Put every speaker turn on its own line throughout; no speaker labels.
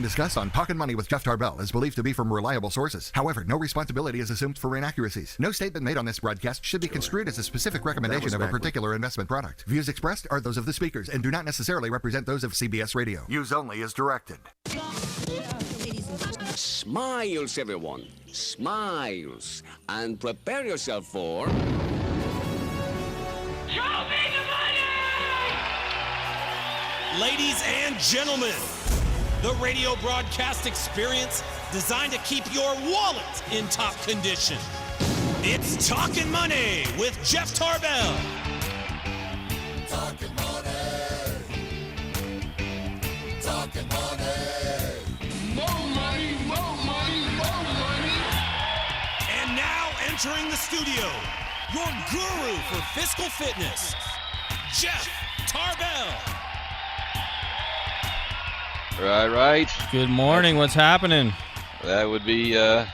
Discussed on Talkin Money with Jeff Tarbell is believed to be from reliable sources. However, no responsibility is assumed for inaccuracies. No statement made on this broadcast should be construed as a specific recommendation of a particular investment product. Views expressed are those of the speakers and do not necessarily represent those of CBS Radio. Use only as directed.
Smiles, everyone. Smiles. And prepare yourself for...
Show me the money!
Ladies and gentlemen, the radio broadcast experience designed to keep your wallet in top condition. It's Talkin' Money with Jeff Tarbell.
Talkin' money. Talkin' money.
More money, more money, more money.
And now entering the studio, your guru for fiscal fitness, Jeff Tarbell.
Right.
Good morning. What's happening?
That would be the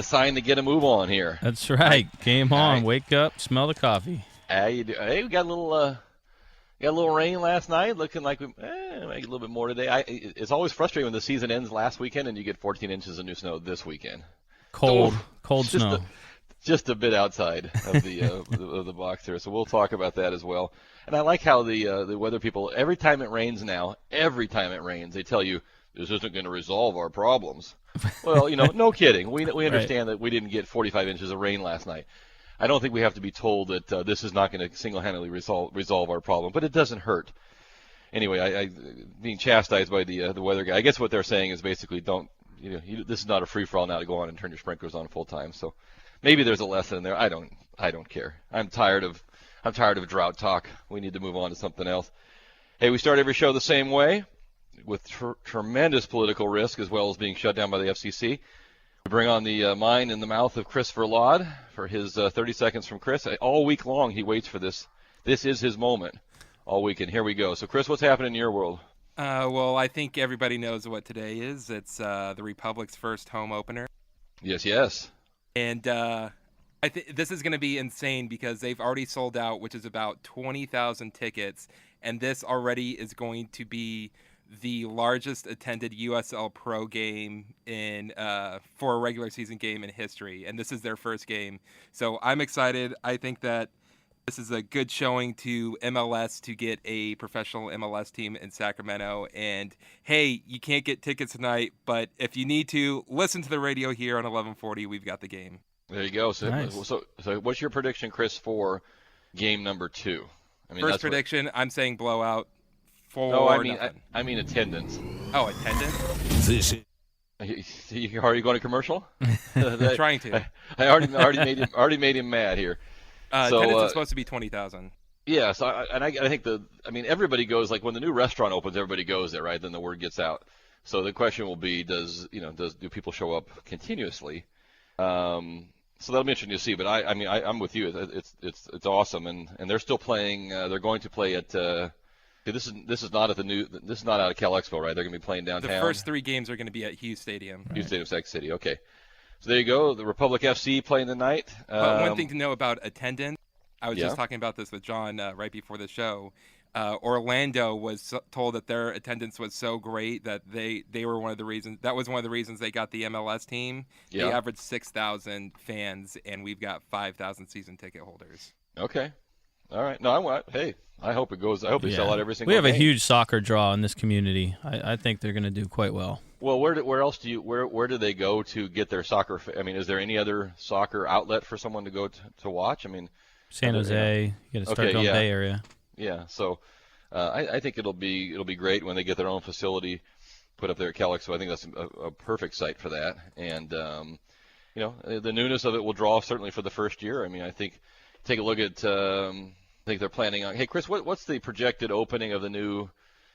sign to get a move on here.
That's right. Game on. Wake up. Smell the coffee.
Hey, we got a little rain last night. Looking like we might get a little bit more today. It's always frustrating when the season ends last weekend and you get 14 inches of new snow this weekend.
Cold snow.
Just a bit outside of the of the box here. So we'll talk about that as well. And I like how the weather people, every time it rains, they tell you this isn't going to resolve our problems. Well, no kidding. We understand that we didn't get 45 inches of rain last night. I don't think we have to be told that this is not going to single-handedly resolve our problem, but it doesn't hurt. Anyway, I being chastised by the weather guy. I guess what they're saying is basically this is not a free-for-all now to go on and turn your sprinklers on full time. So maybe there's a lesson in there. I don't care. I'm tired of drought talk. We need to move on to something else. Hey, we start every show the same way, with tremendous political risk as well as being shut down by the FCC. We bring on the mind and the mouth of Chris Verlaud for his 30 seconds from Chris. All week long he waits for this. This is his moment all week, and here we go. So, Chris, what's happening in your world?
Well, I think everybody knows what today is. It's the Republic's first home opener.
Yes.
And this is going to be insane because they've already sold out, which is about 20,000 tickets, and this already is going to be the largest attended USL Pro game for a regular season game in history, and this is their first game. So I'm excited. I think that this is a good showing to MLS to get a professional MLS team in Sacramento. And hey, you can't get tickets tonight, but if you need to, listen to the radio here on 1140. We've got the game.
There you go. So,
nice.
so what's your prediction, Chris, for game number 2?
First prediction, I'm saying blowout.
I mean attendance.
Oh, attendance?
Are you going to commercial?
Trying to.
I already made him mad here.
Attendance is supposed to be 20,000.
Yeah. So I think everybody goes, like when the new restaurant opens, everybody goes there, right? Then the word gets out. So the question will be, do people show up continuously? So that'll be interesting to see. But I'm with you. It's awesome, and they're still playing. They're going to play at. This is not out of Cal Expo, right? They're going to be playing downtown.
The first 3 games are going to be at Hughes Stadium.
Right. Hughes Stadium, Sac City. Okay. So there you go. The Republic FC playing tonight.
But one thing to know about attendance, I was just talking about this with John right before the show. Orlando was told that their attendance was so great that they were one of the reasons. That was one of the reasons they got the MLS team. Yeah. They averaged 6,000 fans, and we've got 5,000 season ticket holders.
Okay. All right. No, I hope it goes. I hope they sell out every single game.
We have a huge soccer draw in this community. I think they're going to do quite well.
Well, where else where do they go to get their soccer? Is there any other soccer outlet for someone to go to watch?
San Jose, you got to start going Bay Area.
Yeah. So, I think it'll be great when they get their own facility put up there at Cal Expo. I think that's a perfect site for that. And the newness of it will draw certainly for the first year. I think take a look at. I think they're planning on. Hey, Chris, what's the projected opening of the new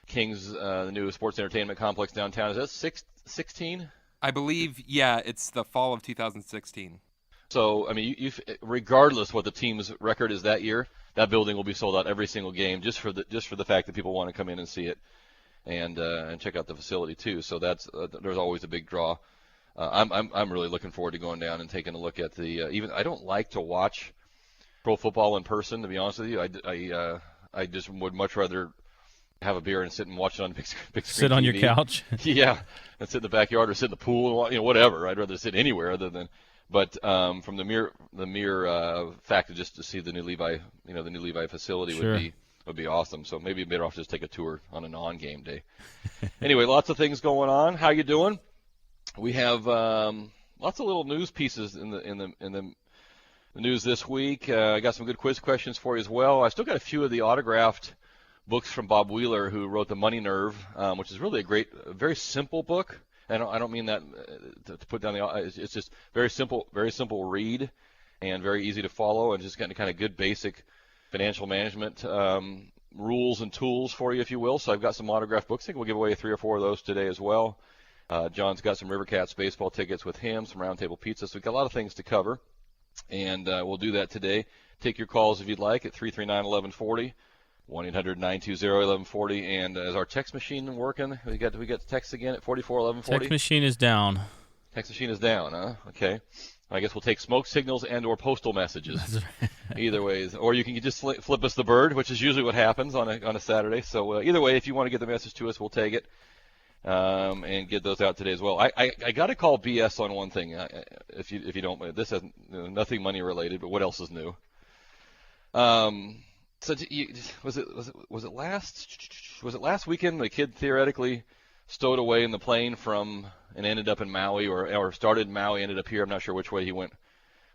Kings, the new sports entertainment complex downtown? Is that 16?
I believe, yeah, it's the fall of 2016.
So, regardless what the team's record is that year, that building will be sold out every single game, just for the fact that people want to come in and see it, and check out the facility too. So that's there's always a big draw. I'm really looking forward to going down and taking a look at the. Even I don't like to watch pro football in person, to be honest with you. I just would much rather have a beer and sit and watch it on big screen
Sit on your
TV.
couch.
Yeah, and sit in the backyard or sit in the pool, whatever. I'd rather sit anywhere other than. But from the mere fact of just to see the new Levi, the new Levi facility
Sure.
would be awesome. So maybe better off just take a tour on a non-game day. Anyway, lots of things going on. How you doing? We have lots of little news pieces in the news this week. I got some good quiz questions for you as well. I still got a few of the autographed books from Bob Wheeler, who wrote The Money Nerve, which is really a very simple book. I don't mean that to put down it's just very simple read, and very easy to follow, and just kind of good basic financial management rules and tools for you, if you will. So I've got some autographed books. I think we'll give away 3 or 4 of those today as well. John's got some Rivercats baseball tickets with him, some Roundtable Pizza. So we've got a lot of things to cover, and we'll do that today. Take your calls if you'd like at 339-1140. 1-800-920-1140, and is our text machine working? We got text again at 441140.
Text machine is down.
Text machine is down, huh? Okay. I guess we'll take smoke signals and or postal messages. Either ways, or you can just flip us the bird, which is usually what happens on a Saturday. So either way, if you want to get the message to us, we'll take it and get those out today as well. I got to call BS on one thing, if you don't. This has nothing money related, but what else is new? So was it last weekend the kid theoretically stowed away in the plane and ended up in Maui, or started in Maui, ended up here? I'm not sure which way he went.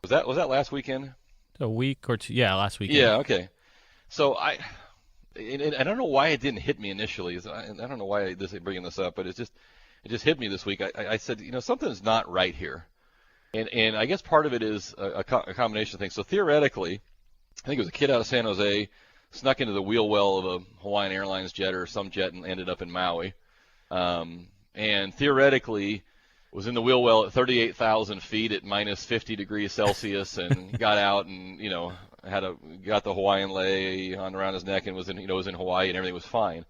Was that last weekend?
A week or two? Yeah, last weekend.
Yeah. Okay. So I don't know why it didn't hit me initially. I don't know why I'm bringing this up, but it just hit me this week. I said, something's not right here, and I guess part of it is a combination of things. So theoretically, I think it was a kid out of San Jose, snuck into the wheel well of a Hawaiian Airlines jet or some jet and ended up in Maui. And theoretically was in the wheel well at 38,000 feet at minus 50 degrees Celsius and got out and, got the Hawaiian lei on around his neck and was in Hawaii and everything was fine.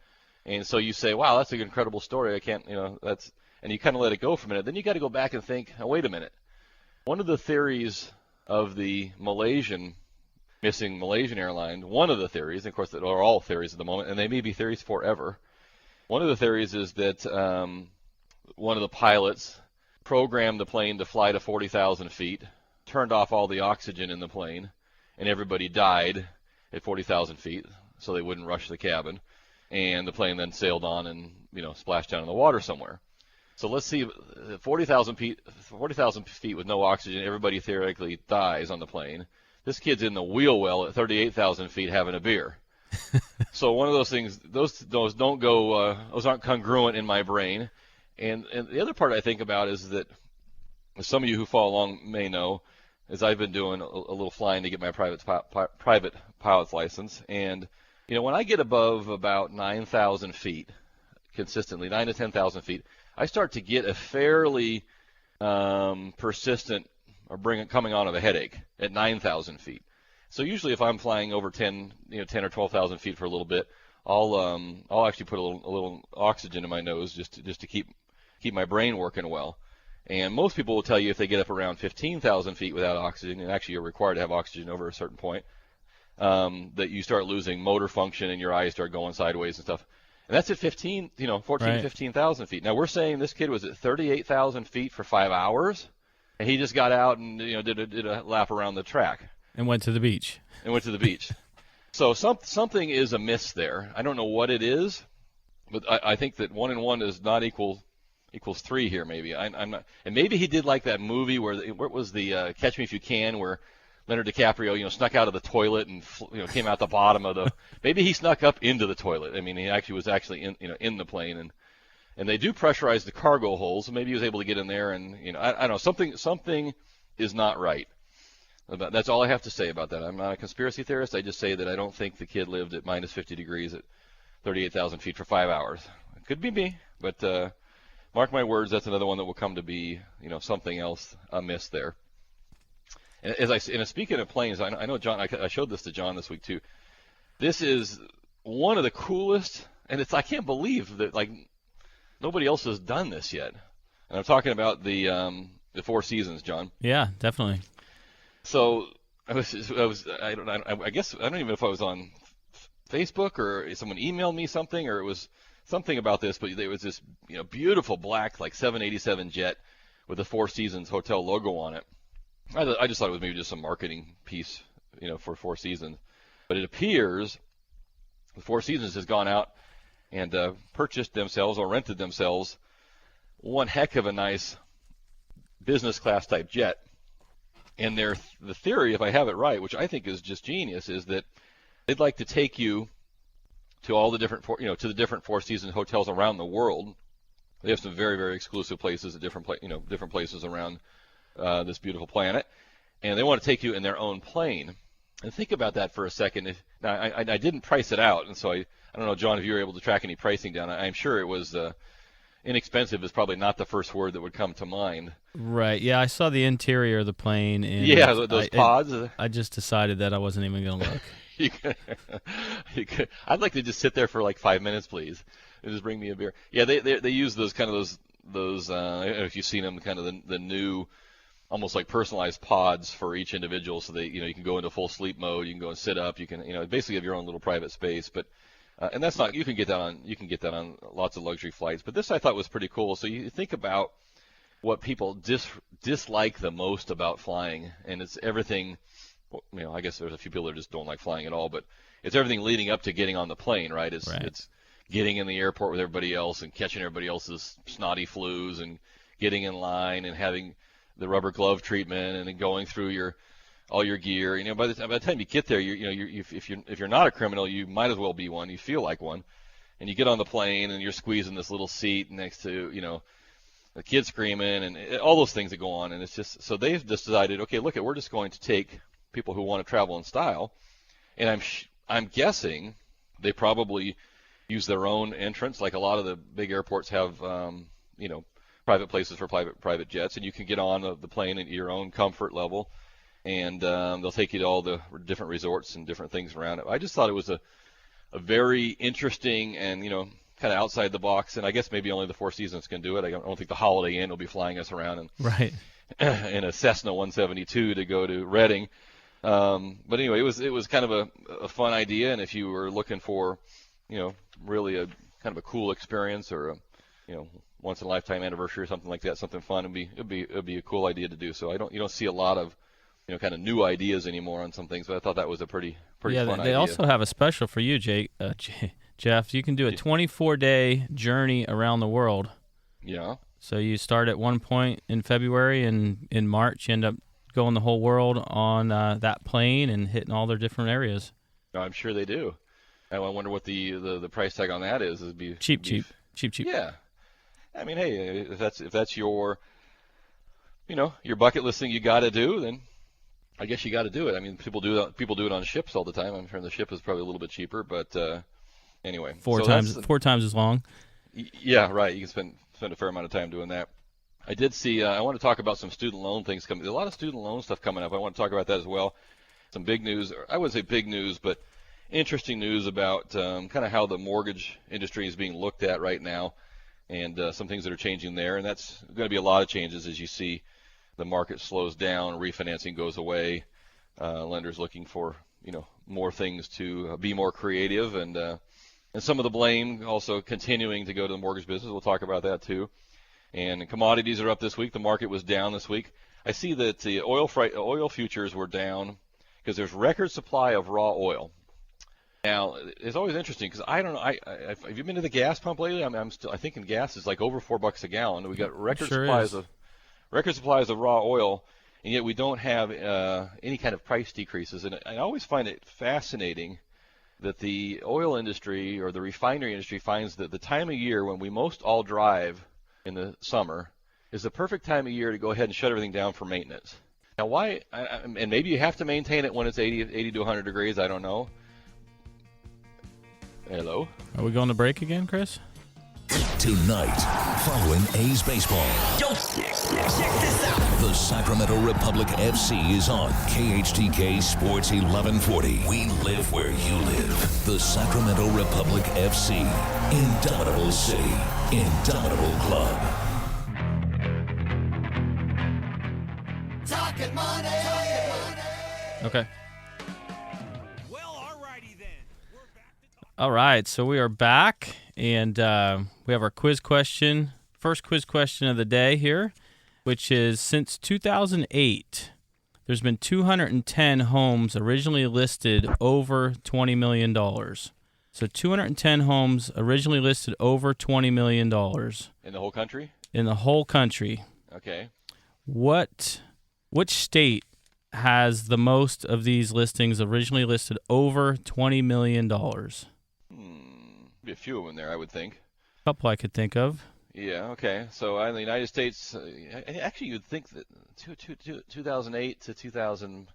And so you say, wow, that's an incredible story. I can't, and you kind of let it go for a minute. Then you got to go back and think, oh, wait a minute. One of the theories of the missing Malaysian airline, one of the theories, of course, that are all theories at the moment, and they may be theories forever. One of the theories is that one of the pilots programmed the plane to fly to 40,000 feet, turned off all the oxygen in the plane, and everybody died at 40,000 feet, so they wouldn't rush the cabin. And the plane then sailed on and splashed down in the water somewhere. So let's see, 40,000 feet with no oxygen, everybody theoretically dies on the plane. This kid's in the wheel well at 38,000 feet having a beer. So one of those things, those don't go, those aren't congruent in my brain. And the other part I think about is that, as some of you who follow along may know, is I've been doing a little flying to get my private pilot's license. And, when I get above about 9,000 feet, consistently, 9 to 10,000 feet, I start to get a fairly persistent coming on of a headache at 9,000 feet. So usually if I'm flying over 10 or 12,000 feet for a little bit, I'll actually put a little oxygen in my nose just to keep my brain working well. And most people will tell you if they get up around 15,000 feet without oxygen, and actually you're required to have oxygen over a certain point, that you start losing motor function and your eyes start going sideways and stuff. And that's at 14 to 15,000 feet. Now we're saying this kid was at 38,000 feet for 5 hours. And he just got out and did a lap around the track.
And went to the beach.
So something is amiss there. I don't know what it is, but I think that 1 and 1 is not equals 3 here. Maybe I'm not. And maybe he did like that movie where was the Catch Me If You Can, where Leonardo DiCaprio snuck out of the toilet and came out the bottom of the. Maybe he snuck up into the toilet. I mean, he was actually in the plane and they do pressurize the cargo holes. So maybe he was able to get in there, and I don't know, something is not right. That's all I have to say about that. I'm not a conspiracy theorist. I just say that I don't think the kid lived at minus 50 degrees at 38,000 feet for 5 hours. It could be me, but mark my words, that's another one that will come to be something else amiss there. And speaking of planes, I know John. I showed this to John this week too. This is one of the coolest, and I can't believe that nobody else has done this yet. And I'm talking about the Four Seasons, John.
Yeah, definitely.
So I guess I don't even know if I was on Facebook or someone emailed me something, or it was something about this, but there was this beautiful black like 787 jet with the Four Seasons Hotel logo on it. I just thought it was maybe just a marketing piece, for Four Seasons. But it appears the Four Seasons has gone out and purchased themselves or rented themselves one heck of a nice business class type jet. And the theory, if I have it right, which I think is just genius, is that they'd like to take you to all the different, to the different Four Seasons hotels around the world. They have some very, very exclusive places at different places around this beautiful planet, and they want to take you in their own plane. And think about that for a second. Now, I didn't price it out, and so I don't know, John, if you were able to track any pricing down. I'm sure it was inexpensive is probably not the first word that would come to mind.
Right. Yeah, I saw the interior of the plane. And
yeah, those pods.
I just decided that I wasn't even going to look.
I'd like to just sit there for like 5 minutes, please, and just bring me a beer. Yeah, they use those kind of those. I don't know if you've seen them, kind of the new, almost like personalized pods for each individual. So they, you can go into full sleep mode, you can go and sit up, you can, basically have your own little private space. But and that's not, you can get that on lots of luxury flights. But this I thought was pretty cool. So you think about what people dislike the most about flying, and it's everything. I guess there's a few people that just don't like flying at all, but it's everything leading up to getting on the plane, right? It's getting in the airport with everybody else and catching everybody else's snotty flus and getting in line and having the rubber glove treatment and then going through all your gear. By the time you get there, if you're not a criminal, you might as well be one. You feel like one, and you get on the plane and you're squeezing this little seat next to the kid screaming and all those things that go on. And it's just so they've decided, okay, look, we're just going to take people who want to travel in style, and I'm guessing they probably use their own entrance, like a lot of the big airports have, private places for private jets, and you can get on the plane at your own comfort level, and they'll take you to all the different resorts and different things around it. I just thought it was a very interesting and kind of outside the box, and I guess maybe only the Four Seasons can do it. I don't think the Holiday Inn will be flying us around in a Cessna 172 to go to Reading. But anyway, it was kind of a fun idea, and if you were looking for, really a kind of a cool experience or a, once in a lifetime anniversary or something like that, something fun, it'd be a cool idea to do. So you don't see a lot of, kind of new ideas anymore on some things, but I thought that was a pretty fun idea.
Yeah, they also have a special for you, Jeff. You can do a 24-day journey around the world. Yeah. So you start at one point in February, and in March you end up going the whole world on that plane and hitting all their different areas.
I'm sure they do. I wonder what the price tag on that is. It'd be
cheap.
Yeah. I mean, hey, if that's your, your bucket list thing you got to do, then I guess you got to do it. I mean, people do it on ships all the time. I'm sure the ship is probably a little bit cheaper, but anyway,
four times as long.
Yeah, right. You can spend a fair amount of time doing that. I did see. I want to talk about some student loan things coming. There's a lot of student loan stuff coming up. I want to talk about that as well. Some big news. I wouldn't say big news, but interesting news about kind of how the mortgage industry is being looked at right now, and some things that are changing there. And that's going to be a lot of changes as you see the market slows down, refinancing goes away, lenders looking for more things to be more creative, and some of the blame also continuing to go to the mortgage business. We'll talk about that too. And commodities are up this week. The market was down this week. I see that the oil futures were down because there's record supply of raw oil. Now, it's always interesting because I don't know. Have you been to the gas pump lately? I think in gas is like over $4 a gallon. We got record supplies of raw oil, and yet we don't have any kind of price decreases. And I always find it fascinating that the oil industry or the refinery industry finds that the time of year when we most all drive in the summer is the perfect time of year to go ahead and shut everything down for maintenance. Now, why? And maybe you have to maintain it when it's 80 to 100 degrees. I don't know. Hello?
Are we going to break again, Chris?
Tonight, following A's baseball.
Yo, check this out.
The Sacramento Republic FC is on KHTK Sports 1140. We live where you live. The Sacramento Republic FC. Indomitable City. Indomitable Club.
Talkin' money.
Okay.
Well, alrighty then. We're back
All right, so we are back, and we have our quiz question, first quiz question of the day here, which is, since 2008, there's been 210 homes originally listed over $20 million. So 210 homes originally listed over $20 million.
In the whole country?
In the whole country.
Okay.
Which state has the most of these listings originally listed over $20 million?
Be a few of them there, I would think.
A couple I could think of.
Yeah, okay. So in the United States, actually you'd think that 2008 to 2000,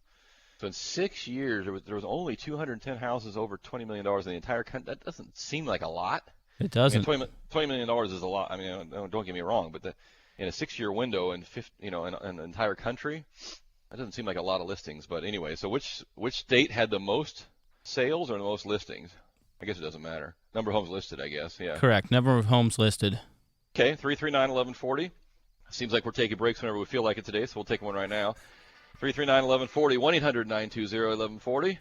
so in 6 years, there was only 210 houses over $20 million in the entire country. That doesn't seem like a lot.
It doesn't.
I mean, $20 million is a lot. I mean, don't get me wrong, but in a 6-year window in an entire country, that doesn't seem like a lot of listings. But anyway, so which state had the most sales or the most listings? I guess it doesn't matter. Number of homes listed, I guess. Yeah.
Correct. Number of homes listed.
Okay, 339-1140. Seems like we're taking breaks whenever we feel like it today, so we'll take one right now. 339-1140, 1-800-920-1140.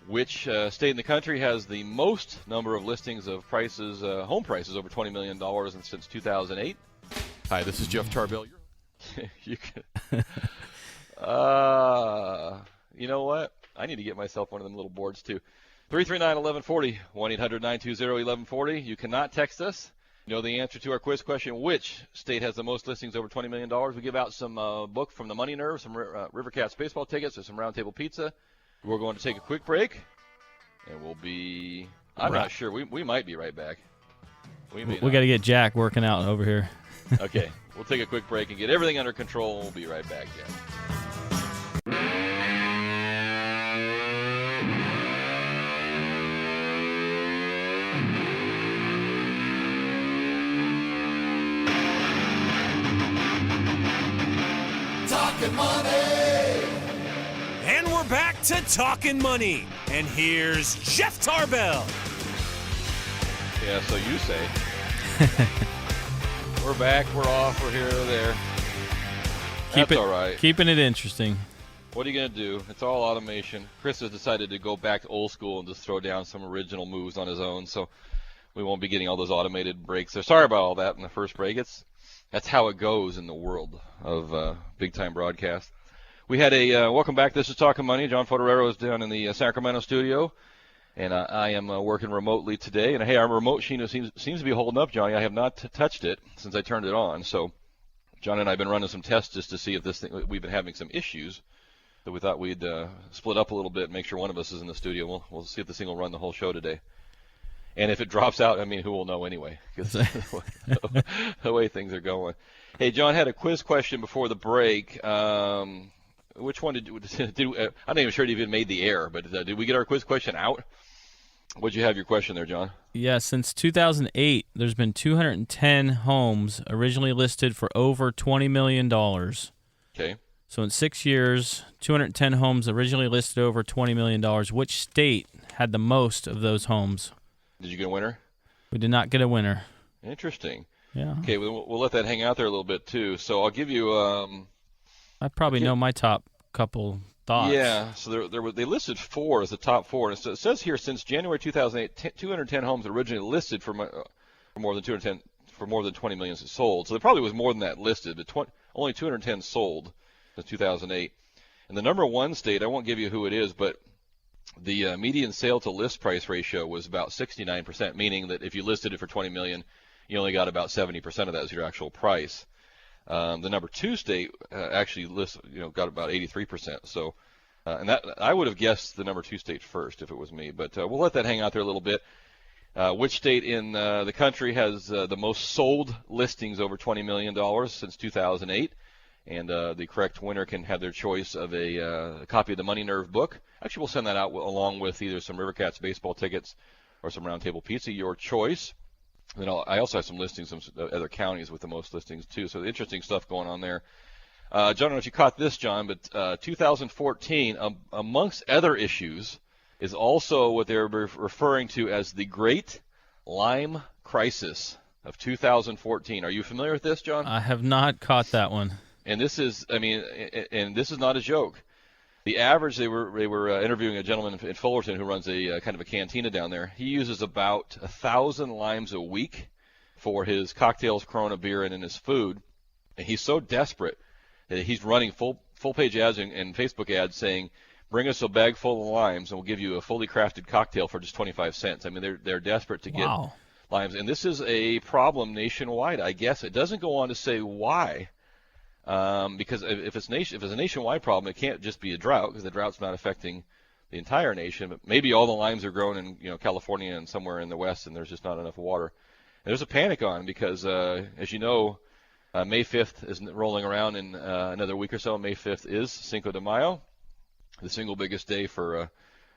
Which state in the country has the most number of listings of prices, home prices over $20 million since 2008?
Hi, this is Jeff Tarbell.
You can. You know what? I need to get myself one of them little boards too. 339-1140, 1-800-920-1140. You cannot text us. You know the answer to our quiz question, which state has the most listings over $20 million? We give out some book from the Money Nerve, some River Cats baseball tickets, or some Round Table Pizza. We're going to take a quick break, and we'll be – I'm not sure. We might be right back. We
got to get Jack working out over here.
Okay. We'll take a quick break and get everything under control, and we'll be right back, Jack.
Talking money.
And we're back to Talkin' Money. And here's Jeff Tarbell.
Yeah, so you say. We're back, we're off, we're here, we're there. That's all right.
Keeping it interesting.
What are you going to do? It's all automation. Chris has decided to go back to old school and just throw down some original moves on his own, so we won't be getting all those automated breaks. So sorry about all that in the first break. That's how it goes in the world of big-time broadcast. We had a welcome back. This is Talkin' Money. John Fotorero is down in the Sacramento studio, and I am working remotely today. And, hey, our remote machine seems to be holding up, Johnny. I have not touched it since I turned it on. So John and I have been running some tests just to see if this thing – we've been having some issues. So we thought we'd split up a little bit and make sure one of us is in the studio. We'll see if this thing will run the whole show today. And if it drops out, I mean, who will know anyway? Because the way things are going. Hey, John had a quiz question before the break. Which one did I'm not even sure it even made the air, but did we get our quiz question out? What'd you have your question there, John?
Yeah, since 2008, there's been 210 homes originally listed for over $20 million.
Okay.
So in 6 years, 210 homes originally listed over $20 million. Which state had the most of those homes?
Did you get a winner?
We did not get a winner.
Interesting.
Yeah.
Okay, we'll let that hang out there a little bit, too. So I'll give you
I probably know my top couple thoughts.
Yeah, so they listed 4 as the top 4. And it says here, since January 2008, 210 homes originally listed for more than 210 for more than 20 million sold. So there probably was more than that listed, but only 210 sold since 2008. And the number one state, I won't give you who it is, but the median sale to list price ratio was about 69%, meaning that if you listed it for 20 million, you only got about 70% of that as your actual price. The number 2 state actually got about 83%. So, and that I would have guessed the number 2 state first if it was me, but we'll let that hang out there a little bit. Which state in the country has the most sold listings over $20 million since 2008? And the correct winner can have their choice of a copy of the Money Nerve book. Actually, we'll send that out along with either some River Cats baseball tickets or some Round Table Pizza, your choice. Then I also have some listings from other counties with the most listings, too. So interesting stuff going on there. John, I don't know if you caught this, John, but 2014, amongst other issues, is also what they're referring to as the Great Lyme Crisis of 2014. Are you familiar with this, John?
I have not caught that one.
And this is, and this is not a joke. The average, they were interviewing a gentleman in Fullerton who runs a kind of a cantina down there. He uses about 1,000 limes a week for his cocktails, Corona beer, and in his food. And he's so desperate that he's running full-page ads and Facebook ads saying, bring us a bag full of limes and we'll give you a fully crafted cocktail for just 25 cents. I mean, they're desperate to get limes. And this is a problem nationwide, I guess. It doesn't go on to say why. Because if it's a nationwide problem, it can't just be a drought, because the drought's not affecting the entire nation. But maybe all the limes are grown in California and somewhere in the West, and there's just not enough water. And there's a panic on because, as you know, May 5th is rolling around in another week or so. May 5th is Cinco de Mayo, the single biggest day for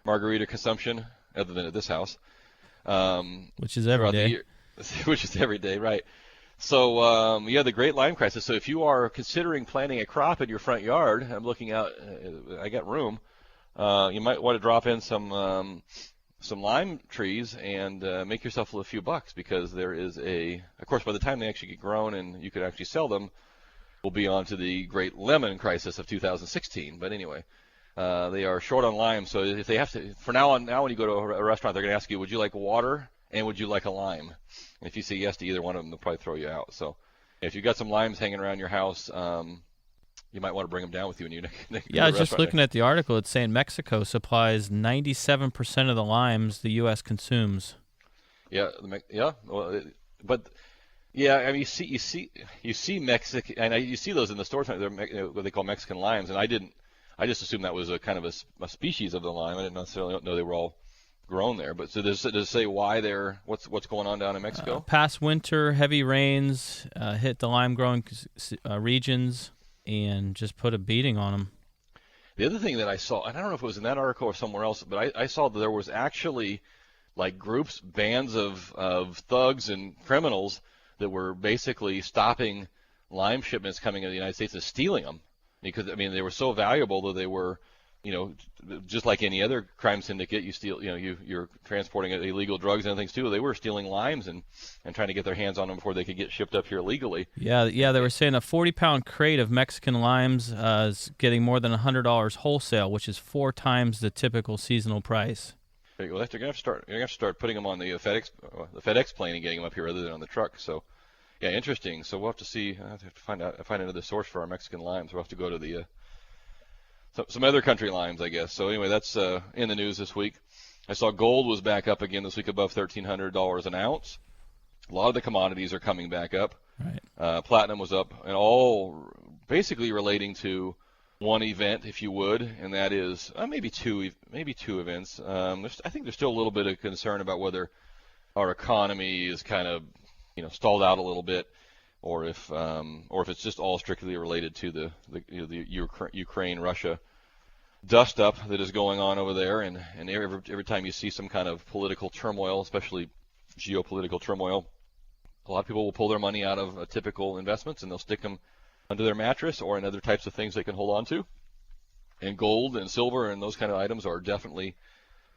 margarita consumption, other than at this house.
Which is every day.
Which is every day, right. So you have the Great Lime Crisis. So if you are considering planting a crop in your front yard, I'm looking out, I got room, you might want to drop in some lime trees and make yourself a few bucks, because there is of course, by the time they actually get grown and you could actually sell them, we'll be on to the Great Lemon Crisis of 2016. But anyway, they are short on lime. So if they have to, now when you go to a restaurant, they're going to ask you, would you like water and would you like a lime? And if you say yes to either one of them, they'll probably throw you out. So if you've got some limes hanging around your house, you might want to bring them down with you when you
Yeah, I was just looking at the article. It's saying Mexico supplies 97% of the limes the U.S. consumes.
Yeah, well, but yeah, I mean, you see Mexican, and you see those in the stores. They're what they call Mexican limes, and I just assumed that was a kind of a species of the lime. I didn't necessarily know they were all grown there. But so does it say why what's going on down in Mexico?
Past winter, heavy rains hit the lime growing regions and just put a beating on them.
The other thing that I saw, and I don't know if it was in that article or somewhere else, but I saw that there was actually like groups, bands of thugs and criminals that were basically stopping lime shipments coming into the United States and stealing them, because I mean they were so valuable that they were, just like any other crime syndicate, you steal, you're transporting illegal drugs and things too. They were stealing limes and trying to get their hands on them before they could get shipped up here legally.
Yeah, they were saying a 40-pound crate of Mexican limes is getting more than $100 wholesale, which is 4 times the typical seasonal price.
Well, you're gonna have to start putting them on the FedEx plane and getting them up here rather than on the truck. So, yeah, interesting. So we'll have to see. I have to find another source for our Mexican limes. We'll have to go to the some other country limes, I guess. So anyway, that's in the news this week. I saw gold was back up again this week, above $1,300 an ounce. A lot of the commodities are coming back up.
Right.
Platinum was up, and all basically relating to one event, if you would, and that is maybe two events. I think there's still a little bit of concern about whether our economy is kind of stalled out a little bit, or if it's just all strictly related to the Ukraine-Russia dust up that is going on over there, and every time you see some kind of political turmoil, especially geopolitical turmoil, a lot of people will pull their money out of typical investments and they'll stick them under their mattress or in other types of things they can hold on to. And gold and silver and those kind of items are definitely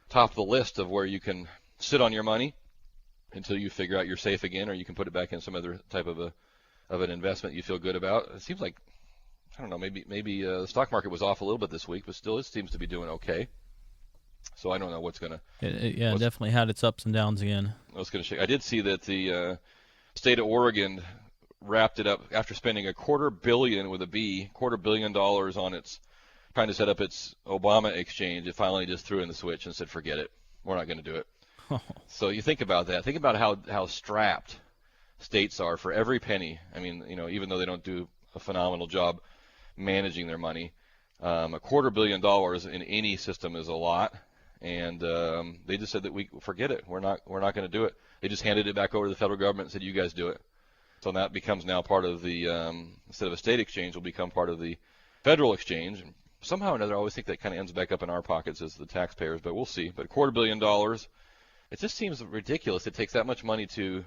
top of the list of where you can sit on your money until you figure out you're safe again, or you can put it back in some other type of an investment you feel good about. It seems like, I don't know, maybe the stock market was off a little bit this week, but still it seems to be doing okay. So I don't know what's going to...
It definitely had its ups and downs again.
What's going to shake? I did see that the state of Oregon wrapped it up after spending $250 billion on its trying to set up its Obama exchange. It finally just threw in the switch and said, forget it. We're not going to do it. So you think about that. Think about how strapped states are for every penny. I mean, even though they don't do a phenomenal job managing their money, $250 billion in any system is a lot. And they just said that we forget it. We're not going to do it. They just handed it back over to the federal government and said, you guys do it. So that becomes now part of the, instead of a state exchange, will become part of the federal exchange. And somehow or another, I always think that kind of ends back up in our pockets as the taxpayers, but we'll see. But $250 billion, it just seems ridiculous. It takes that much money to,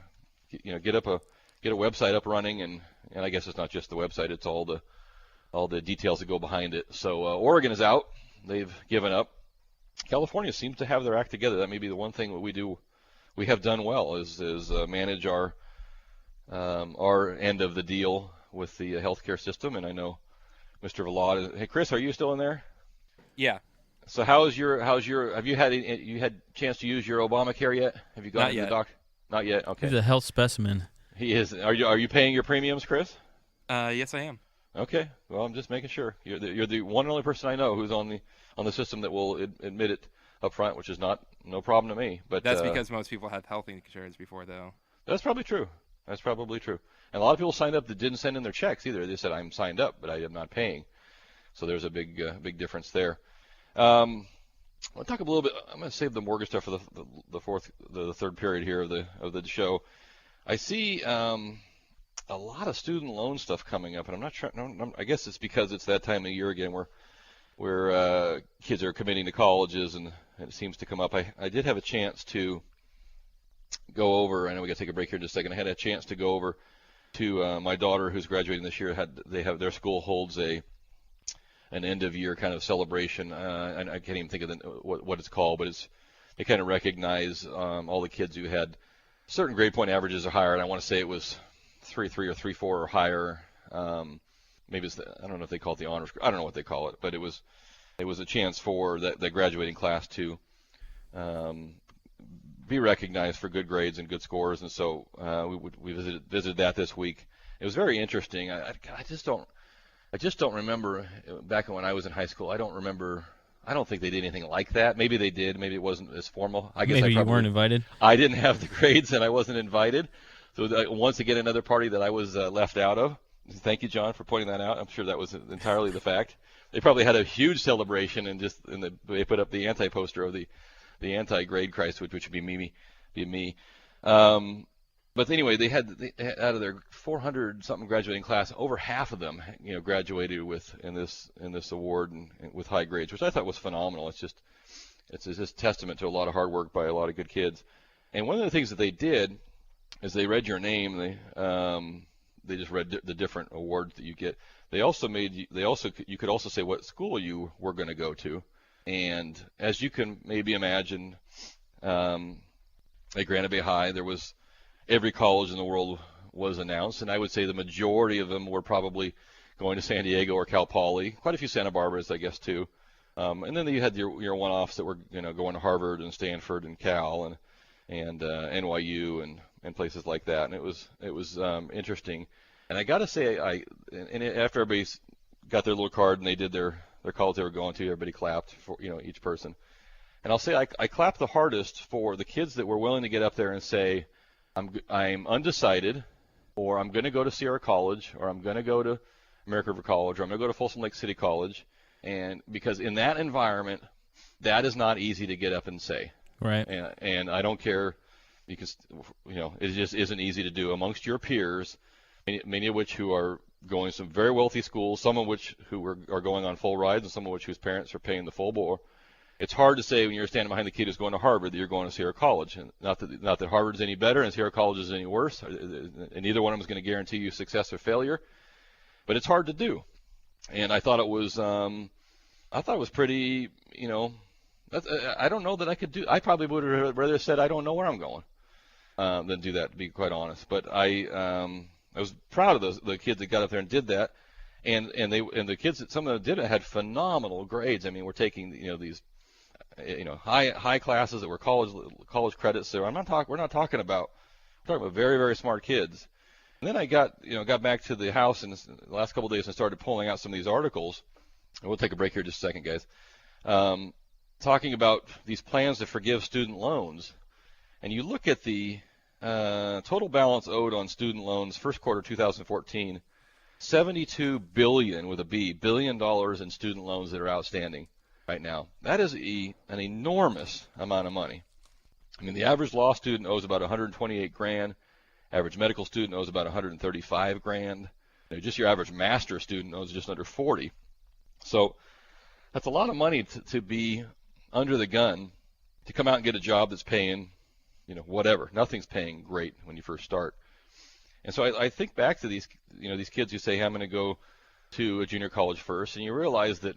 get a website up running, and I guess it's not just the website; it's all the details that go behind it. So Oregon is out; they've given up. California seems to have their act together. That may be the one thing that we have done well is manage our end of the deal with the healthcare system. And I know Mr. Vlad. Hey, Chris, are you still in there?
Yeah.
So have you had a chance to use your Obamacare yet? Have you gone to the doctor? Not yet. Okay.
He's a health specimen.
He is. Are you paying your premiums, Chris?
Yes, I am.
Okay. Well, I'm just making sure. You're the one and only person I know who's on the system that will admit it up front, which is no problem to me. But
that's because most people had health insurance before, though.
That's probably true. And a lot of people signed up that didn't send in their checks either. They said, I'm signed up, but I am not paying. So there's a big difference there. I'll talk a little bit. I'm going to save the mortgage stuff for the third period here of the show. I see a lot of student loan stuff coming up, and I'm not sure. I guess it's because it's that time of year again where kids are committing to colleges, and it seems to come up. I did have a chance to go over. I know we got to take a break here in just a second. I had a chance to go over to my daughter who's graduating this year. Their school holds an end of year kind of celebration. And I can't even think of what it's called, but they kind of recognize all the kids who had certain grade point averages or higher. And I want to say it was 3.3 or 3.4 or higher. Maybe I don't know if they call it the honors. I don't know what they call it, but it was a chance for that graduating class to be recognized for good grades and good scores. And so we visited that this week. It was very interesting. I just don't remember back when I was in high school. I don't think they did anything like that. Maybe they did. Maybe it wasn't as formal. I guess
maybe you weren't invited.
I didn't have the grades and I wasn't invited. So once again, another party that I was left out of. Thank you, John, for pointing that out. I'm sure that was entirely the fact. They probably had a huge celebration and they put up the anti-poster of the anti-grade Christ, which would be me. But anyway, they had out of their 400 something graduating class, over half of them, graduated in this award and with high grades, which I thought was phenomenal. It's just testament to a lot of hard work by a lot of good kids. And one of the things that they did is they read your name. They just read the different awards that you get. You could also say what school you were going to go to. And as you can maybe imagine, at Granite Bay High, there was every college in the world was announced, and I would say the majority of them were probably going to San Diego or Cal Poly. Quite a few Santa Barbaras, I guess, too. And then you had your one-offs that were going to Harvard and Stanford and Cal and NYU and places like that. And it was interesting. And I got to say, after everybody got their little card and they did their college they were going to, everybody clapped for each person. And I'll say I clapped the hardest for the kids that were willing to get up there and say, I'm undecided, or I'm going to go to Sierra College, or I'm going to go to American River College, or I'm going to go to Folsom Lake City College. And because in that environment, that is not easy to get up and say.
Right.
And I don't care, because it just isn't easy to do amongst your peers, many of which who are going to some very wealthy schools, some of which who are going on full rides, and some of which whose parents are paying the full bore. It's hard to say when you're standing behind the kid who's going to Harvard that you're going to Sierra College. And not that Harvard's any better and Sierra College is any worse, and either one of them is going to guarantee you success or failure. But it's hard to do. And I thought it was pretty, I don't know that I could do. I probably would have rather said I don't know where I'm going than do that, to be quite honest. But I was proud of the kids that got up there and did that. And the kids that some of them did it had phenomenal grades. I mean, we're taking these high classes that were college credits. So we're not talking about very, very smart kids. And then I got back to the house in the last couple of days and started pulling out some of these articles. And we'll take a break here just a second, guys. Talking about these plans to forgive student loans. And you look at the total balance owed on student loans first quarter 2014, $72 billion with a B, $1 billion in student loans that are outstanding right now. That is an enormous amount of money. I mean, the average law student owes about $128,000. Average medical student owes about $135,000. Just your average master's student owes just under $40,000. So that's a lot of money to be under the gun to come out and get a job that's paying, whatever. Nothing's paying great when you first start. And so I think back to these kids who say, hey, I'm going to go to a junior college first, and you realize that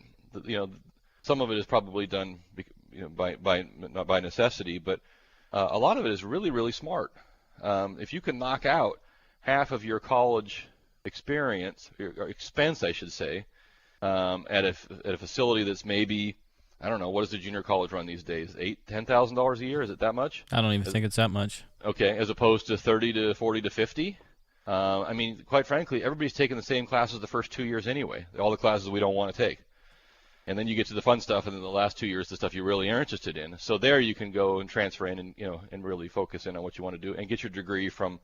some of it is probably done not by necessity, but a lot of it is really, really smart. If you can knock out half of your college experience, or expense, I should say, at a facility that's maybe I don't know, what does the junior college run these days? $10,000 a year? Is it that much?
I don't even think it's that much.
Okay, as opposed to 30 to 40 to 50. I mean, quite frankly, everybody's taking the same classes the first 2 years anyway. All the classes we don't want to take. And then you get to the fun stuff, and then the last 2 years, the stuff you really are interested in. So there you can go and transfer in, and and really focus in on what you want to do, and get your degree from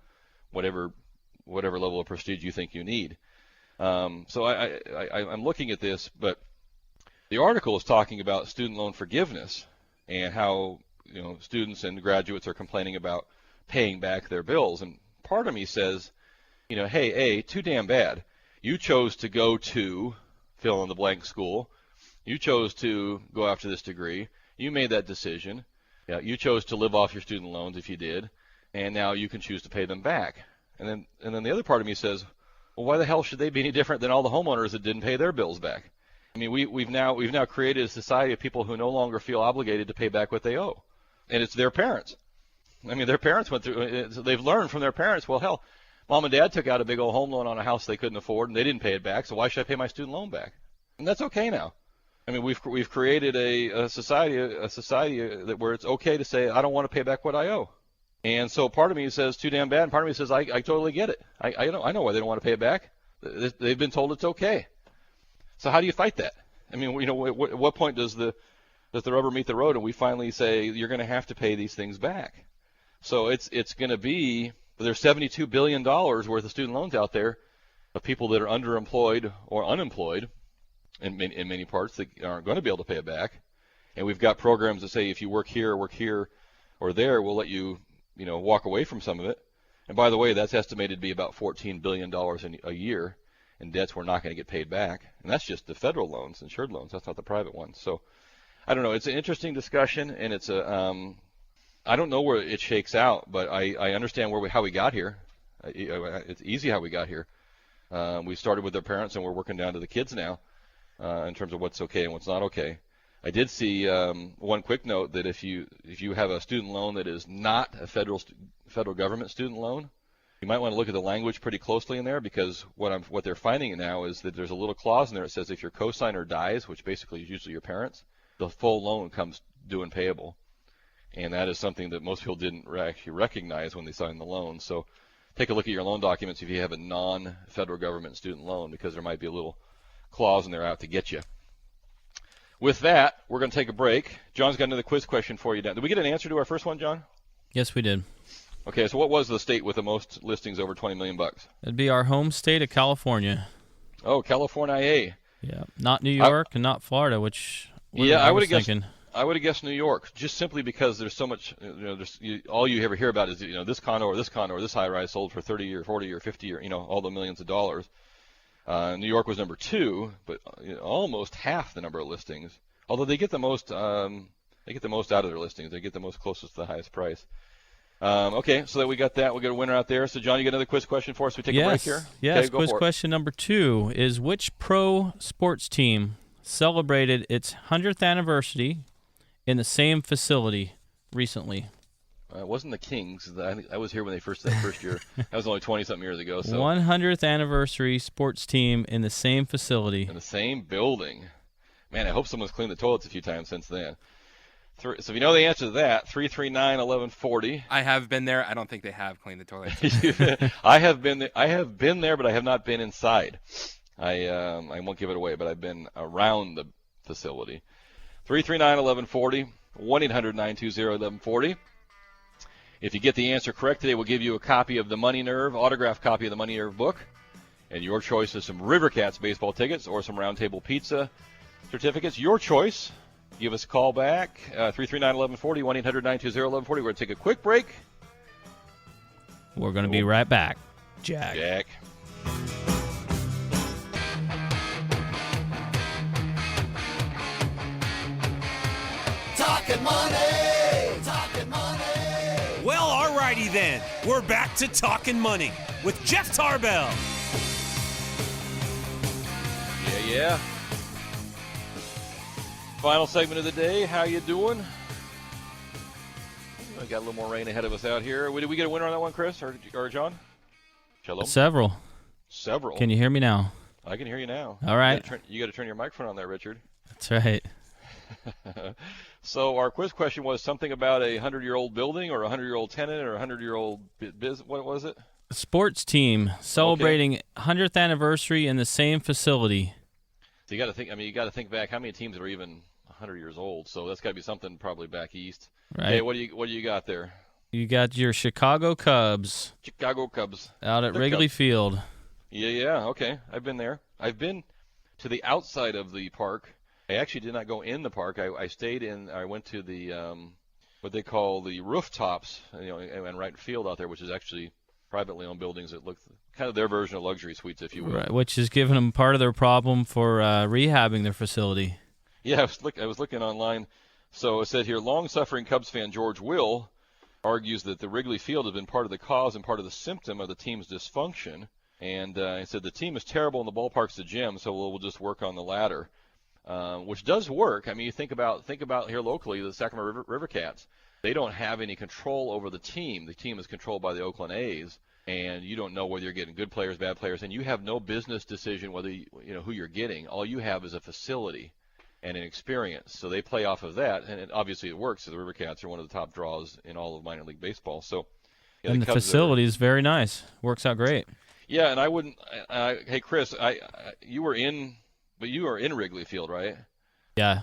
whatever level of prestige you think you need. So I'm looking at this, but the article is talking about student loan forgiveness and how students and graduates are complaining about paying back their bills. And part of me says, hey, too damn bad. You chose to go to fill in the blank school. You chose to go after this degree. You made that decision. Yeah, you chose to live off your student loans if you did, and now you can choose to pay them back. And then the other part of me says, well, why the hell should they be any different than all the homeowners that didn't pay their bills back? I mean, we've now created a society of people who no longer feel obligated to pay back what they owe, and it's their parents. I mean, their parents went through. They've learned from their parents. Well, hell, mom and dad took out a big old home loan on a house they couldn't afford, and they didn't pay it back. So why should I pay my student loan back? And that's okay now. I mean, we've created a society that where it's okay to say I don't want to pay back what I owe. And so part of me says too damn bad, and part of me says I totally get it. I know why they don't want to pay it back. They've been told it's okay. So how do you fight that? I mean, what point does the rubber meet the road and we finally say you're going to have to pay these things back? So it's going to be, there's $72 billion worth of student loans out there of people that are underemployed or unemployed in many parts that aren't going to be able to pay it back. And we've got programs that say if you work here, or there, we'll let you, walk away from some of it. And by the way, that's estimated to be about $14 billion a year in debts we're not going to get paid back. And that's just the federal loans, insured loans. That's not the private ones. So I don't know. It's an interesting discussion, and it's I don't know where it shakes out, but I understand how we got here. It's easy how we got here. We started with our parents, and we're working down to the kids now in terms of what's okay and what's not okay. I did see one quick note that if you have a student loan that is not a federal government student loan, you might want to look at the language pretty closely in there, because what they're finding now is that there's a little clause in there that says if your cosigner dies, which basically is usually your parents, the full loan comes due and payable. And that is something that most people didn't actually recognize when they signed the loan. So take a look at your loan documents if you have a non-federal government student loan, because there might be a little clause in there out to get you. With that, we're going to take a break. John's got another quiz question for you. Did we get an answer to our first one, John?
Yes, we did.
Okay, so what was the state with the most listings over $20 million?
It'd be our home state of California.
Oh, California.
Yeah, not New York and not Florida, which
I would have
guessed.
I would have guessed New York, just simply because there's so much. All you ever hear about is this condo or this high-rise sold for 30 or 40 or 50 or all the millions of dollars. New York was number 2, but almost half the number of listings. Although they get the most, out of their listings. They get the most closest to the highest price. Okay, so that we got that. We got a winner out there. So John, you got another quiz question for us? We take a break here.
Yes.
Okay,
quiz question number 2 is: which pro sports team celebrated its 100th anniversary in the same facility recently?
It wasn't the Kings. I was here when they that first year. That was only 20-something years ago. So
100th anniversary sports team in the same facility.
In the same building. Man, I hope someone's cleaned the toilets a few times since then. So if you know the answer to that, 339-1140.
I have been there. I don't think they have cleaned the toilets.
I have been there, but I have not been inside. I won't give it away, but I've been around the facility. 339-1140, 1-800-920-1140. If you get the answer correct today, we'll give you a copy of the Money Nerve, autographed copy of the Money Nerve book. And your choice is some River Cats baseball tickets or some Round Table Pizza certificates. Your choice. Give us a call back, 339-1140, 1-800-920-1140. We're going to take a quick break.
We're going to be right back. Jack.
Talkin' money! Talkin' money!
Well, alrighty then. We're back to Talkin' Money with Jeff Tarbell.
Yeah. Final segment of the day. How you doing? We got a little more rain ahead of us out here. Did we get a winner on that one, Chris or John? Shalom.
Several. Can you hear me now?
I can hear you now.
All right.
You got to turn your microphone on there, Richard.
That's right.
So our quiz question was something about a 100-year-old building or a 100-year-old tenant or a 100-year-old business. What was it?
Sports team celebrating 100th anniversary in the same facility.
So you got to think. I mean, you got to think back. How many teams are even 100 years old? So that's got to be something probably back east.
Right.
Okay. What do you got there?
You got your Chicago Cubs.
Chicago Cubs.
Out at
They're
Wrigley
Cubs.
Field.
Yeah. Okay. I've been there. I've been to the outside of the park. I actually did not go in the park. I stayed in. I went to the what they call the rooftops, and right in field out there, which is actually privately owned buildings that look kind of their version of luxury suites, if you will.
Right, which is giving them part of their problem for rehabbing their facility.
Yeah, I was looking online. So it said here, long-suffering Cubs fan George Will argues that the Wrigley Field has been part of the cause and part of the symptom of the team's dysfunction. And he said the team is terrible and the ballpark's the gym, so we'll just work on the latter, which does work. I mean, you think about here locally, the Sacramento River Cats. They don't have any control over the team. The team is controlled by the Oakland A's, and you don't know whether you're getting good players, bad players, and you have no business decision whether who you're getting. All you have is a facility and an experience. So they play off of that, and obviously it works. So the River Cats are one of the top draws in all of minor league baseball. So
and the facility is very nice. Works out great.
Yeah, and I wouldn't. Hey, Chris, you were in Wrigley Field, right?
Yeah,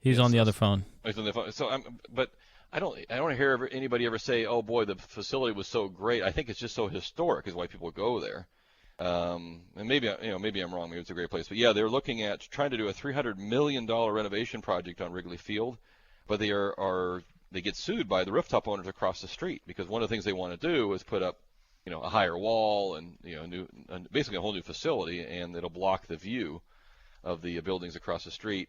he's on the other phone.
He's on the phone. So but I don't hear anybody ever say, "Oh boy, the facility was so great." I think it's just so historic is why people go there. And maybe I'm wrong. Maybe it's a great place. But yeah, they're looking at trying to do a $300 million renovation project on Wrigley Field, but they get sued by the rooftop owners across the street because one of the things they want to do is put up a higher wall and basically a whole new facility, and it'll block the view of the buildings across the street.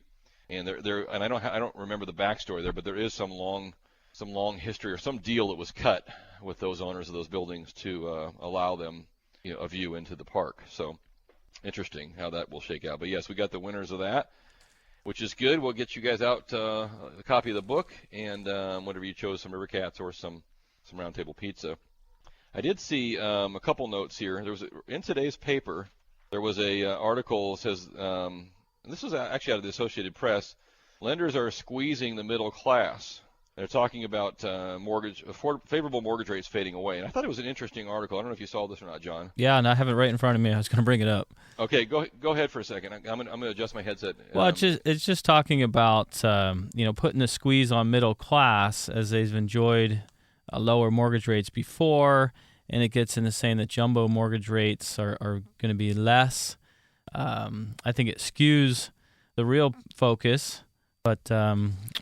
And and I don't remember the backstory there, but there is some long history or some deal that was cut with those owners of those buildings to allow them a view into the park. So interesting how that will shake out. But yes, we got the winners of that, which is good. We'll get you guys out a copy of the book and whatever you chose, some River Cats or some Round Table Pizza. I did see a couple notes here. There was in today's paper, there was a article that says, and this was actually out of the Associated Press, lenders are squeezing the middle class. They're talking about favorable mortgage rates fading away. And I thought it was an interesting article. I don't know if you saw this or not, John.
Yeah, and I have it right in front of me. I was going to bring it up.
Okay, go ahead for a second. I'm going to adjust my headset.
Well, it's just talking about putting the squeeze on middle class as they've enjoyed lower mortgage rates before, and it gets into saying that jumbo mortgage rates are going to be less. I think it skews the real focus. But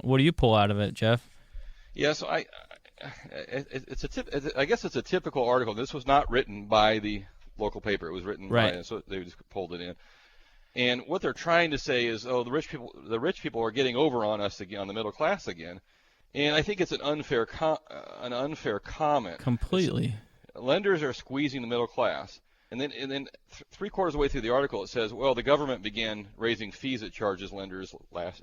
what do you pull out of it, Jeff?
Yeah, so I guess it's a typical article. This was not written by the local paper. It was written by, so they just pulled it in. And what they're trying to say is, the rich people are getting over on us again, on the middle class again. And I think it's an unfair comment.
Completely.
Lenders are squeezing the middle class. And then three-quarters of the way through the article, it says, well, the government began raising fees it charges lenders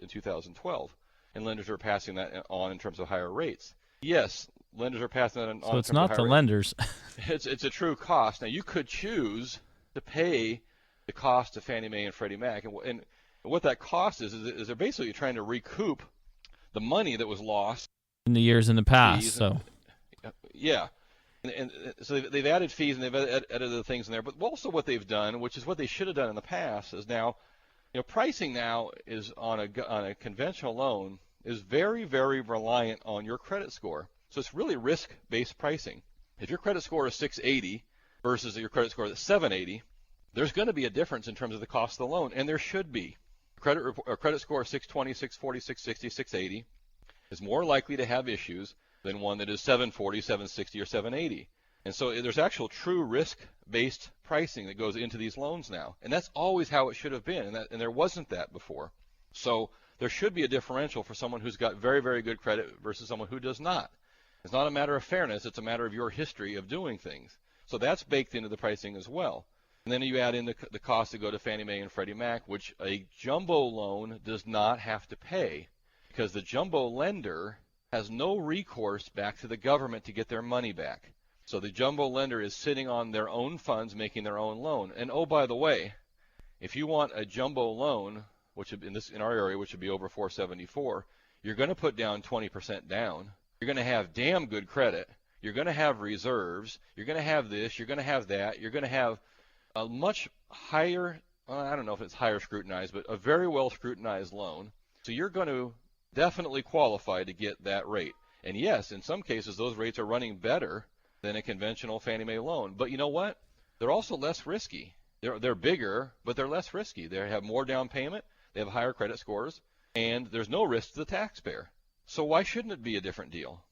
in 2012, and lenders are passing that on in terms of higher rates. Yes, lenders are passing that on.
So it's not the lenders.
It's a true cost. Now, you could choose to pay the cost to Fannie Mae and Freddie Mac, and what that cost is they're basically trying to recoup the money that was lost
in the years in the past. So,
yeah. And so they've added fees and they've added other things in there. But also what they've done, which is what they should have done in the past, is now, pricing now is on a conventional loan is very, very reliant on your credit score. So it's really risk-based pricing. If your credit score is 680 versus your credit score is 780, there's going to be a difference in terms of the cost of the loan, and there should be. A credit score of 620, 640, 660, 680 is more likely to have issues than one that is 740, 760, or 780. And so there's actual true risk-based pricing that goes into these loans now. And that's always how it should have been, and there wasn't that before. So there should be a differential for someone who's got very, very good credit versus someone who does not. It's not a matter of fairness. It's a matter of your history of doing things. So that's baked into the pricing as well. And then you add in the cost to go to Fannie Mae and Freddie Mac, which a jumbo loan does not have to pay because the jumbo lender has no recourse back to the government to get their money back. So the jumbo lender is sitting on their own funds making their own loan. And oh, by the way, if you want a jumbo loan which in our area, which would be over 474, you're going to put down 20% down. You're going to have damn good credit. You're going to have reserves. You're going to have this. You're going to have that. You're going to have a much higher, I don't know if it's higher scrutinized, but a very well scrutinized loan. So you're going to definitely qualify to get that rate. And yes, in some cases, those rates are running better than a conventional Fannie Mae loan. But you know what? They're also less risky. They're bigger, but they're less risky. They have more down payment. They have higher credit scores, and there's no risk to the taxpayer. So why shouldn't it be a different deal?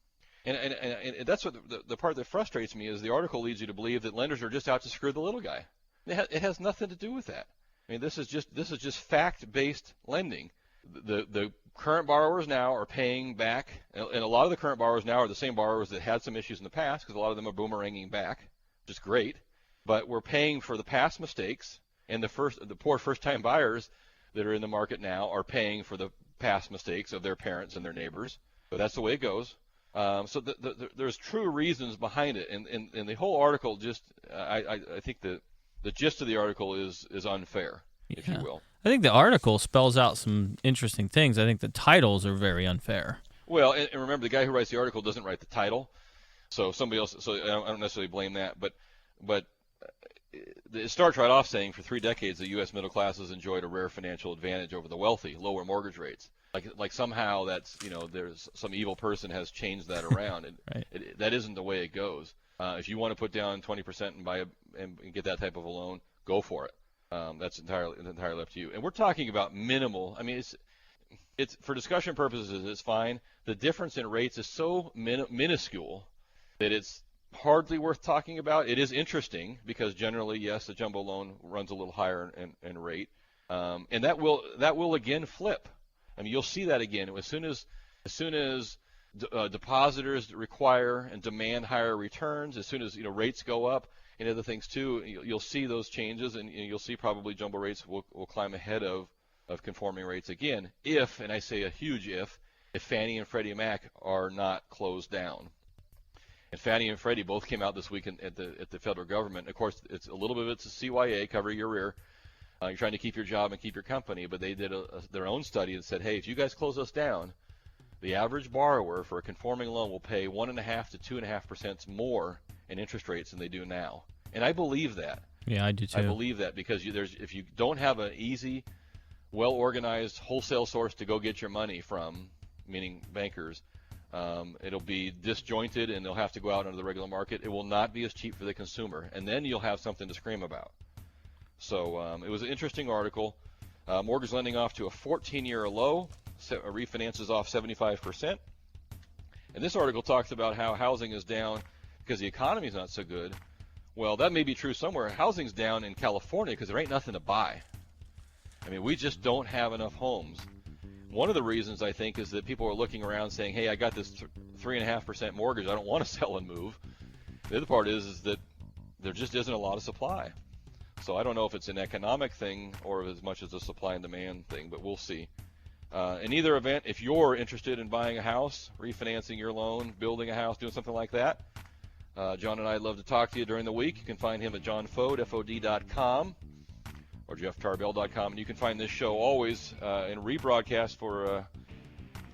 And that's what the part that frustrates me is the article leads you to believe that lenders are just out to screw the little guy. It has nothing to do with that. I mean, this is just fact-based lending. The current borrowers now are paying back, and a lot of the current borrowers now are the same borrowers that had some issues in the past, because a lot of them are boomeranging back, which is great. But we're paying for the past mistakes, and the poor first-time buyers that are in the market now are paying for the past mistakes of their parents and their neighbors. So that's the way it goes. So there's true reasons behind it, and the whole article just I think the gist of the article is unfair, if you will.
I think the article spells out some interesting things. I think the titles are very unfair.
Well, and remember, the guy who writes the article doesn't write the title, so somebody else. So I don't necessarily blame that, but it starts right off saying for 3 decades the U.S. middle class has enjoyed a rare financial advantage over the wealthy, lower mortgage rates. Like somehow that's, there's some evil person has changed that around, and
right.
That isn't the way it goes. If you want to put down 20% and buy and get that type of a loan, go for it. That's entirely up to you. And we're talking about minimal. I mean, it's for discussion purposes, it's fine. The difference in rates is so minuscule that it's hardly worth talking about. It is interesting because generally, yes, the jumbo loan runs a little higher in rate, and that will again flip. I mean, you'll see that again as soon as depositors require and demand higher returns. As soon as rates go up and other things too, you'll see those changes, and you'll see probably jumbo rates will climb ahead of conforming rates again. If, and I say a huge if Fannie and Freddie Mac are not closed down. And Fannie and Freddie both came out this week at the federal government. Of course, it's a little bit of it's a CYA, cover your rear. You're trying to keep your job and keep your company, but they did their own study and said, hey, if you guys close us down, the average borrower for a conforming loan will pay 1.5% to 2.5% more in interest rates than they do now. And I believe that.
Yeah, I do too.
I believe that because if you don't have an easy, well-organized wholesale source to go get your money from, meaning bankers, it'll be disjointed and they'll have to go out into the regular market. It will not be as cheap for the consumer, and then you'll have something to scream about. So it was an interesting article. Mortgage lending off to a 14-year low, refinances off 75%. And this article talks about how housing is down because the economy is not so good. Well, that may be true somewhere. Housing's down in California because there ain't nothing to buy. I mean, we just don't have enough homes. One of the reasons, I think, is that people are looking around saying, hey, I got this 3.5% mortgage. I don't want to sell and move. The other part is that there just isn't a lot of supply. So I don't know if it's an economic thing or as much as a supply and demand thing, but we'll see. In either event, if you're interested in buying a house, refinancing your loan, building a house, doing something like that, John and I love to talk to you during the week. You can find him at johnfode.com or jefftarbell.com. And you can find this show always in rebroadcast on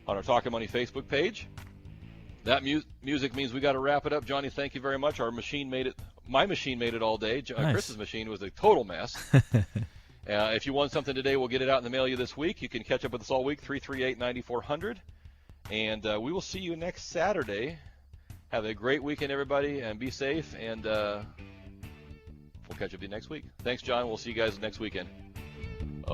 our Talkin' Money Facebook page. That music means we got to wrap it up. Johnny, thank you very much. Our machine made it. My machine made it all day.
Nice.
Chris's machine was a total mess. If you want something today, we'll get it out in the mail you this week. You can catch up with us all week, 338-9400. And we will see you next Saturday. Have a great weekend, everybody, and be safe. And we'll catch up with you next week. Thanks, John. We'll see you guys next weekend.